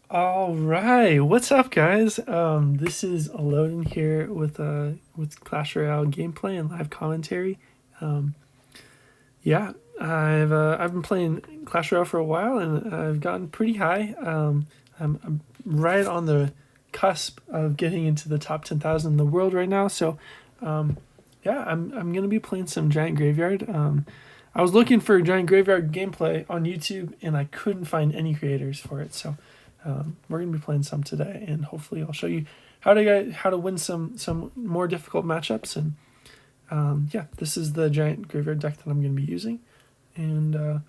All right, what's up, guys? This is Loden here with Clash Royale gameplay and live commentary. Um, yeah, I've been playing Clash Royale for a while, and I've gotten pretty high. I'm right on the cusp of getting into the top 10,000 in the world right now. So, yeah, I'm gonna be playing some Giant Graveyard. I was looking for Giant Graveyard gameplay on YouTube, and I couldn't find any creators for it. So we're gonna be playing some today, and hopefully I'll show you how to win some more difficult matchups. And yeah, this is the Giant Graveyard deck that I'm gonna be using. And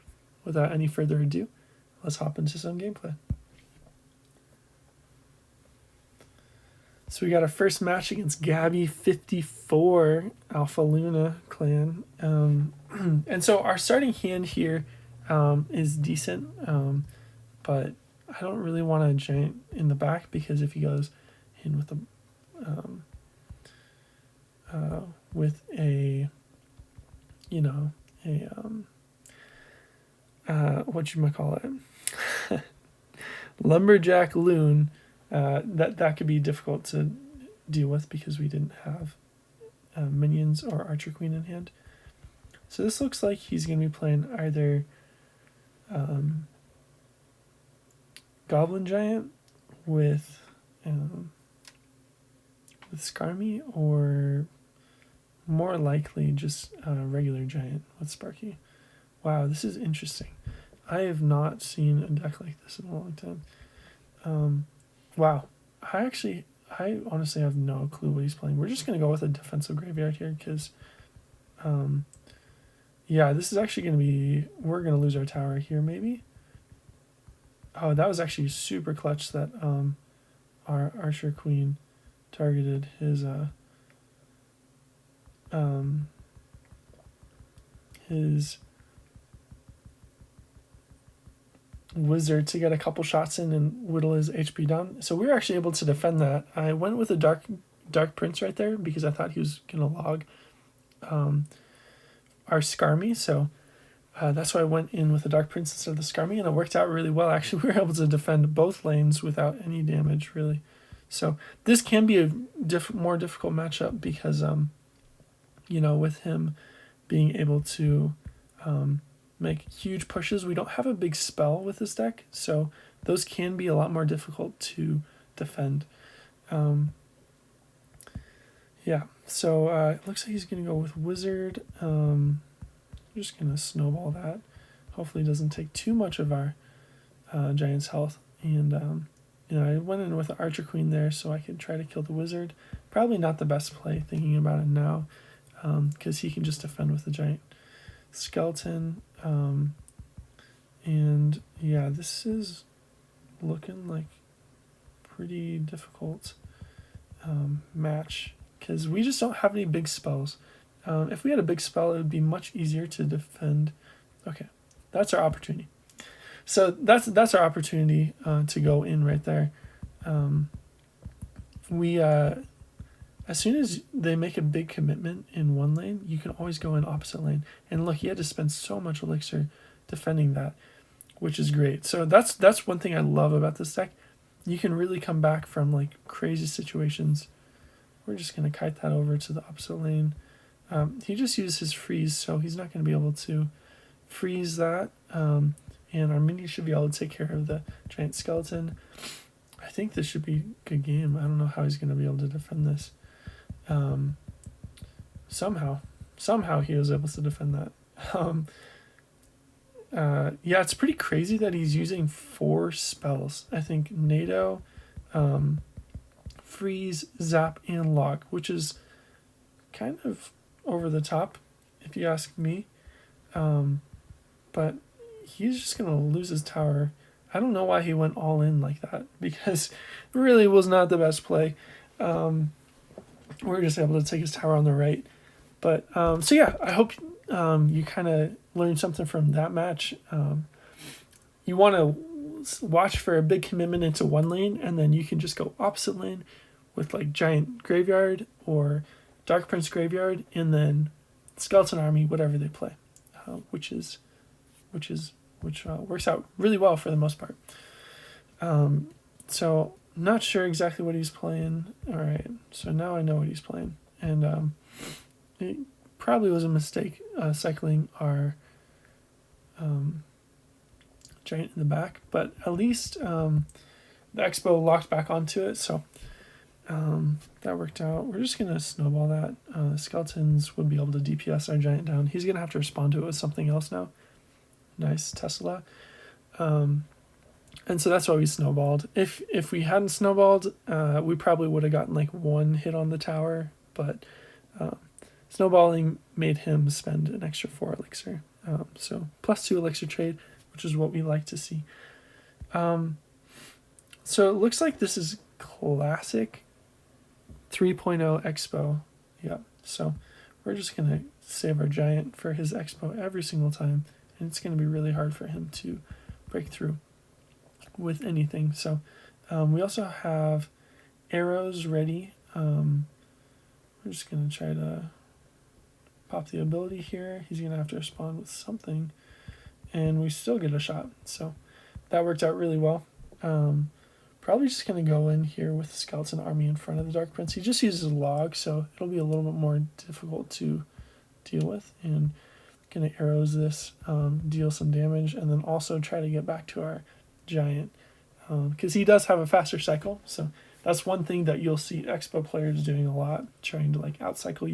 without any further ado, let's hop into some gameplay. So we got our first match against Gabby54 Alpha Luna clan, and so our starting hand here is decent, but I don't really want a giant in the back because if he goes in um, with a you know a what you might call it lumberjack loon, that could be difficult to deal with because we didn't have minions or archer queen in hand. So this looks like he's going to be playing either goblin giant with Skarmy, or more likely just a regular giant with Sparky. Wow, this is interesting. I have not seen a deck like this in a long time. Wow, I honestly have no clue what he's playing. We're just gonna go with a defensive graveyard here because, yeah, this is actually gonna be, we're gonna lose our tower here maybe. Oh, that was actually super clutch that our archer queen targeted his wizard to get a couple shots in and whittle his HP down. So we were actually able to defend that. I went with a dark prince right there because I thought he was gonna log our Skarmy. So that's why I went in with the dark prince instead of the Skarmy, and it worked out really well. Actually, we were able to defend both lanes without any damage really. So this can be a more difficult matchup because with him being able to make huge pushes. We don't have a big spell with this deck, so those can be a lot more difficult to defend. Yeah, so it looks like he's going to go with Wizard. I'm just going to snowball that. Hopefully it doesn't take too much of our Giant's health. And, I went in with the Archer Queen there so I could try to kill the Wizard. Probably not the best play thinking about it now, because he can just defend with the Giant Skeleton. And yeah, this is looking like pretty difficult match because we just don't have any big spells. If we had a big spell, it would be much easier to defend. Okay, that's our opportunity. So that's our opportunity to go in right there. We as soon as they make a big commitment in one lane, you can always go in opposite lane. And look, he had to spend so much elixir defending that, which is great. So that's one thing I love about this deck. You can really come back from like crazy situations. We're just gonna kite that over to the opposite lane. He just used his freeze, so he's not gonna be able to freeze that. And our mini should be able to take care of the giant skeleton. I think this should be a good game. I don't know how he's gonna be able to defend this. Somehow he was able to defend that. Yeah, it's pretty crazy that he's using 4 spells. I think NATO, freeze, zap, and log, which is kind of over the top if you ask me. But he's just gonna lose his tower. I don't know why he went all in like that because it really was not the best play. We're just able to take his tower on the right. But so yeah, I hope you kind of learned something from that match. You want to watch for a big commitment into one lane, and then you can just go opposite lane with like Giant Graveyard or Dark Prince Graveyard, and then Skeleton Army, whatever they play, which works out really well for the most part. So not sure exactly what he's playing. All right, so now I know what he's playing, and it probably was a mistake cycling our giant in the back, but at least the Expo locked back onto it, so that worked out. We're just gonna snowball that. The skeletons would be able to DPS our giant down. He's gonna have to respond to it with something else now. Nice Tesla. And so that's why we snowballed. If we hadn't snowballed, we probably would have gotten like one hit on the tower, but snowballing made him spend an extra 4 elixir. So +2 elixir trade, which is what we like to see. So it looks like this is classic 3.0 Expo. Yep. So we're just going to save our giant for his Expo every single time, and it's going to be really hard for him to break through with anything. So we also have arrows ready. We're just going to try to pop the ability here. He's going to have to respond with something, and we still get a shot. So that worked out really well. Probably just going to go in here with the skeleton army in front of the Dark Prince. He just uses a log, so it'll be a little bit more difficult to deal with. And going to arrows this, deal some damage, and then also try to get back to our giant, because he does have a faster cycle. So that's one thing that you'll see Expo players doing a lot, trying to like outcycle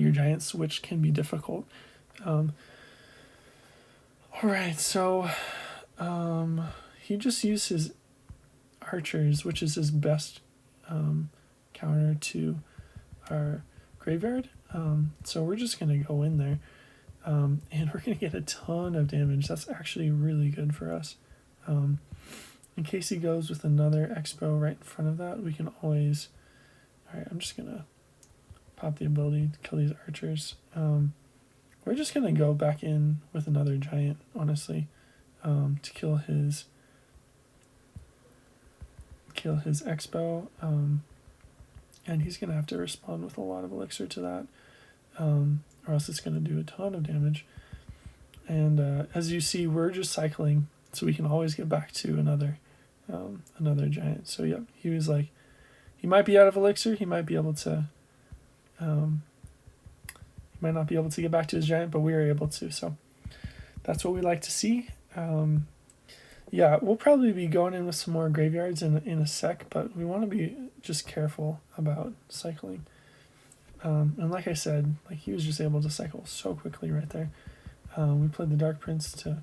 your giants, which can be difficult. All right, so he just used his archers, which is his best counter to our graveyard. So we're just going to go in there, and we're going to get a ton of damage. That's actually really good for us. In case he goes with another Expo right in front of that, we can always... Alright, I'm just going to pop the ability to kill these archers. We're just going to go back in with another giant, honestly, to kill his Expo. And he's going to have to respond with a lot of elixir to that, or else it's going to do a ton of damage. And as you see, we're just cycling, so we can always get back to another giant. So yeah, he was like, he might be out of elixir, he might be able to, he might not be able to get back to his giant, but we were able to, so that's what we like to see. Yeah, we'll probably be going in with some more graveyards in a sec, but we want to be just careful about cycling. And like I said, like he was just able to cycle so quickly right there. We played the Dark Prince to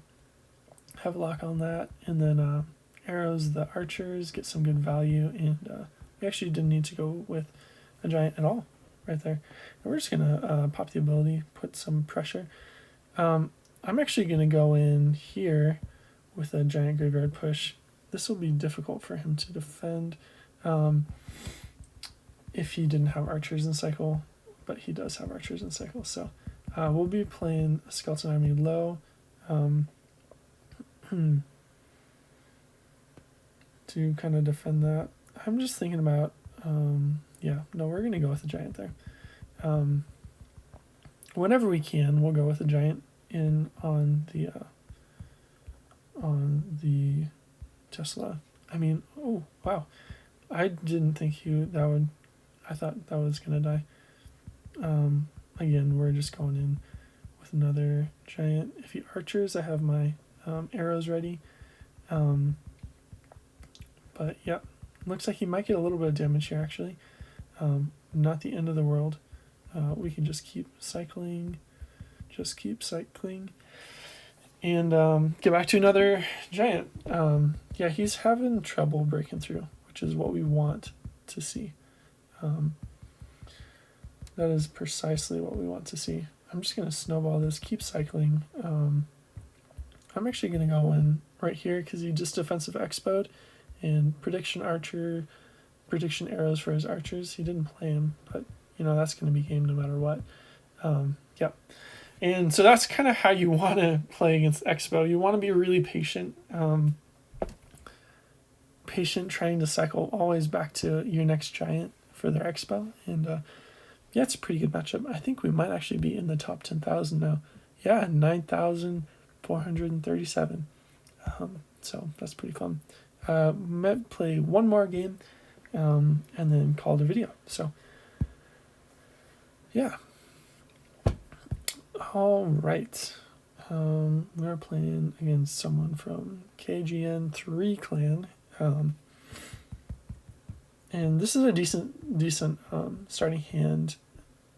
have a lock on that, and then arrows the archers, get some good value, and we actually didn't need to go with a giant at all right there. And we're just going to pop the ability, put some pressure. I'm actually going to go in here with a giant graveyard push. This will be difficult for him to defend if he didn't have archers in cycle, but he does have archers in cycle. So we'll be playing a skeleton army low to kind of defend that. I'm just thinking about, yeah, no, we're going to go with a giant there. Whenever we can, we'll go with a giant in on the Tesla. I mean, oh, wow. I didn't think I thought that was going to die. Again, we're just going in with another giant. If he archers, I have my arrows ready. But yeah, looks like he might get a little bit of damage here, actually. Not the end of the world. We can just keep cycling. And get back to another giant. Yeah, he's having trouble breaking through, which is what we want to see. That is precisely what we want to see. I'm just going to snowball this, keep cycling. I'm actually going to go in right here because he just defensive expoed and prediction arrows for his archers. He didn't play him, but you know that's going to be game no matter what. Yeah. And so that's kind of how you want to play against Expo. You want to be really patient. Trying to cycle always back to your next giant for their Expo. And yeah, it's a pretty good matchup. I think we might actually be in the top 10,000 now. Yeah, 9,437. So that's pretty fun. Might play one more game, and then call it a video. So, yeah. All right. We're playing against someone from KGN3 clan. And this is a decent starting hand.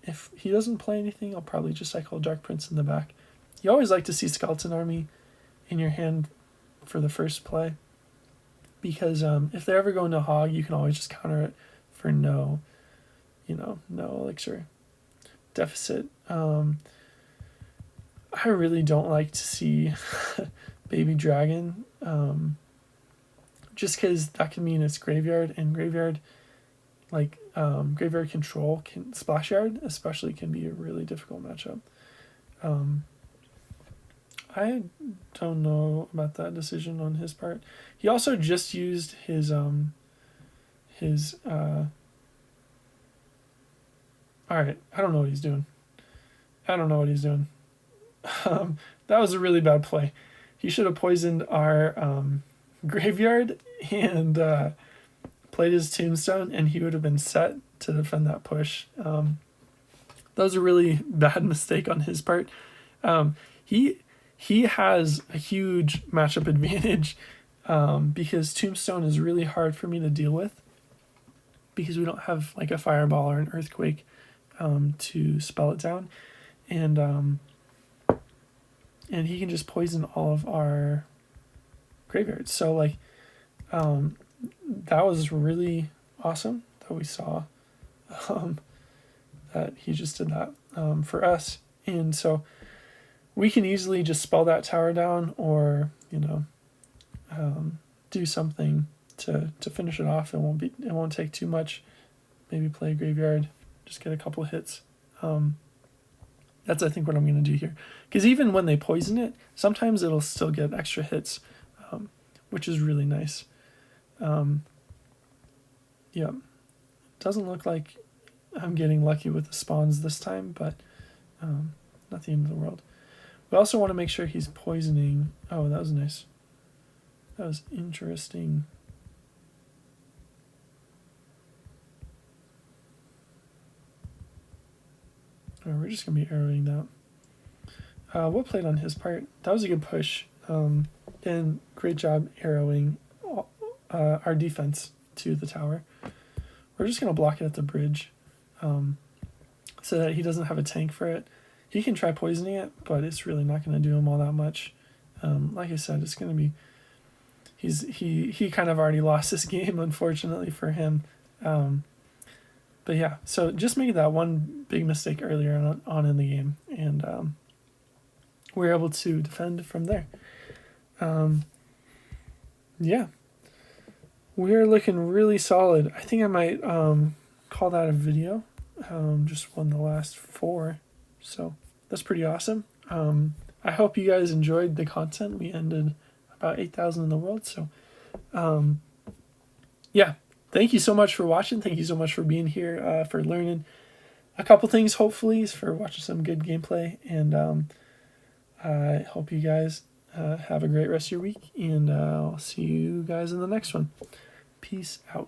If he doesn't play anything, I'll probably just cycle Dark Prince in the back. You always like to see Skeleton Army in your hand for the first play, because if they're ever going to Hog, you can always just counter it for no elixir deficit. I really don't like to see Baby Dragon, just because that can mean it's graveyard, and graveyard, graveyard control, Splash Yard especially, can be a really difficult matchup. I don't know about that decision on his part. He also just used his alright, I don't know what he's doing. That was a really bad play. He should have poisoned our graveyard and played his Tombstone, and he would have been set to defend that push. That was a really bad mistake on his part. He has a huge matchup advantage, because Tombstone is really hard for me to deal with, because we don't have like a Fireball or an Earthquake to spell it down, and he can just poison all of our graveyards. So that was really awesome that we saw that he just did that for us. And so we can easily just spell that tower down, or do something to finish it off. It won't take too much. Maybe play a graveyard, just get a couple hits. That's, I think, what I'm going to do here. Because even when they poison it, sometimes it'll still get extra hits, which is really nice. Yeah. Doesn't look like I'm getting lucky with the spawns this time, but not the end of the world. We also want to make sure he's poisoning. Oh, that was nice. That was interesting. Oh, we're just going to be arrowing that. What played on his part? That was a good push. And great job arrowing our defense to the tower. We're just going to block it at the bridge, so that he doesn't have a tank for it. He can try poisoning it, but it's really not going to do him all that much. Like I said, it's going to be... He kind of already lost this game, unfortunately for him. But yeah, so just making that one big mistake earlier on in the game, and we're able to defend from there. Yeah, we're looking really solid. I think I might call that a video. Just won the last 4, so that's pretty awesome. I hope you guys enjoyed the content. We ended about 8,000 in the world, so yeah. Thank you so much for watching. Thank you so much for being here, for learning a couple things, hopefully, for watching some good gameplay. And I hope you guys have a great rest of your week. And I'll see you guys in the next one. Peace out.